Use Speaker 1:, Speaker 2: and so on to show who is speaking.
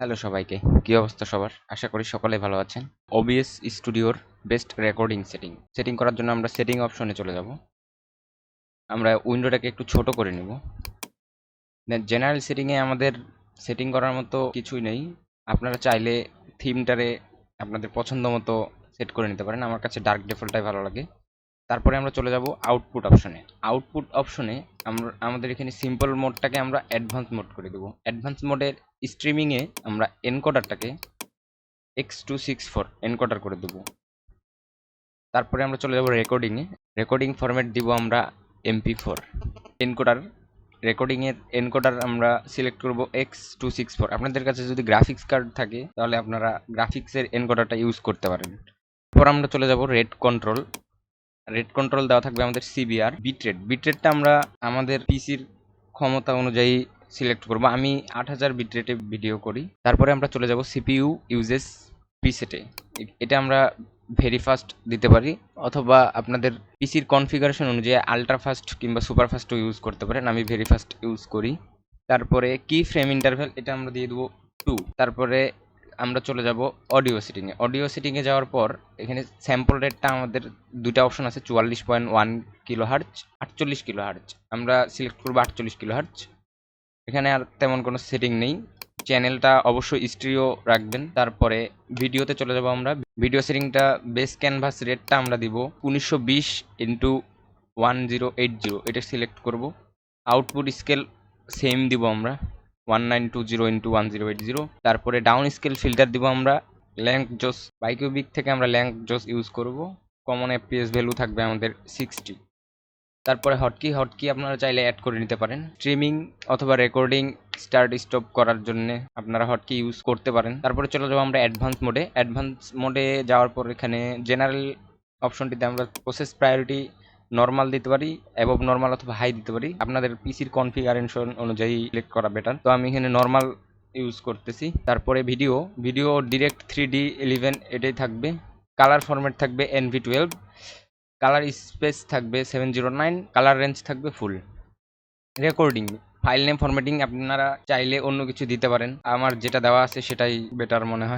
Speaker 1: Hello সবাইকে, কি অবস্থা সবার? আশা করি সকলে ভালো আছেন। OBS স্টুডিওর বেস্ট রেকর্ডিং সেটিং করার জন্য আমরা সেটিং অপশনে চলে যাব। আমরা উইন্ডোটাকে একটু ছোট করে নেব। দেন জেনারেল সেটিংয়ে আমাদের সেটিং করার মতো কিছুই নেই। আপনারা চাইলে থিমটারে আপনাদের পছন্দ মতো সেট করে নিতে পারেন। আমার কাছে ডার্ক ডিফল্টটাই ভালো লাগে। তারপরে আমরা চলে যাব আউটপুট অপশনে আমাদের এখানে সিম্পল মোডটাকে আমরা অ্যাডভান্স মোড করে দেবো। অ্যাডভান্স মোডের স্ট্রিমিংয়ে আমরা এনকোডারটাকে X264 এনকোডার করে দেবো। তারপরে আমরা চলে যাব রেকর্ডিং ফরম্যাট দিব আমরা MP4 এনকোডার। এনকোডার আমরা সিলেক্ট করব X264। আপনাদের কাছে যদি গ্রাফিক্স কার্ড থাকে তাহলে আপনারা গ্রাফিক্সের এনকোডারটা ইউজ করতে পারেন। তারপর আমরা চলে যাব রেট কন্ট্রোল দেওয়া থাকবে আমাদের CBR। বিটরেটটা আমরা আমাদের পিসির ক্ষমতা অনুযায়ী সিলেক্ট করব। আমি 8000 বিটরেটে ভিডিও করি। তারপরে আমরা চলে যাব CPU ইউজেস প্রিসেটে। এটা আমরা ভেরি ফাস্ট দিতে পারি, অথবা আপনাদের পিসির কনফিগারেশন অনুযায়ী আলট্রা ফাস্ট কিংবা সুপার ফাস্টও ইউজ করতে পারেন। আমি ভেরি ফাস্ট ইউজ করি। তারপরে কি ফ্রেম ইন্টারভ্যাল এটা আমরা দিয়ে দেবো 2। তারপরে আমরা চলে যাব অডিও সেটিংয়ে যাওয়ার পর এখানে স্যাম্পল রেটটা আমাদের দুইটা অপশন আছে, 44.1 কিলোহার্জ, 48 কিলোহার্জ। আমরা সিলেক্ট করবো 48 কিলোহার্জ। এখানে আর তেমন কোনো সেটিং নেই। চ্যানেলটা অবশ্যই স্টিরিও রাখবেন। তারপরে ভিডিওতে চলে যাব আমরা। ভিডিও সেটিংটা বেস ক্যানভাস রেটটা আমরা দিব 1920x1080, এটা সিলেক্ট করব। আউটপুট স্কেল সেম দিব আমরা 1920x1080। তারপরে ডাউন স্কেল ফিল্টার দিব আমরা ল্যাঙ্ক জোস বাইকিউবিক থেকে আমরা ল্যাঙ্ক জোস ইউজ করব। কমন FPS ভ্যালু থাকবে আমাদের 60। তারপরে হটকি আপনারা চাইলে অ্যাড করে নিতে পারেন। স্ট্রিমিং অথবা রেকর্ডিং স্টার্ট স্টপ করার জন্য আপনারা হটকি ইউজ করতে পারেন। তারপরে চলে যাবো আমরা অ্যাডভান্স মোডে যাওয়ার পর এখানে জেনারেল অপশনটিতে আমরা প্রসেস প্রায়োরিটি নর্মাল দিতে পারি, অ্যাবভ নর্মাল অথবা হাই দিতে পারি। আপনাদের পিসির কনফিগারেশন অনুযায়ী সিলেক্ট করা বেটার। তো আমি এখানে নর্মাল ইউজ করতেছি। তারপরে ভিডিও ডিরেক্ট 3D11 এটাই থাকবে। কালার ফরম্যাট থাকবে NV12, কালার স্পেস থাকবে 709, কালার রেঞ্জ থাকবে ফুল। রেকর্ডিং ফাইল নেম ফরম্যাটিং আপনারা চাইলে অন্য কিছু দিতে পারেন, আমার যেটা দেওয়া আছে সেটাই বেটার মনে হয়।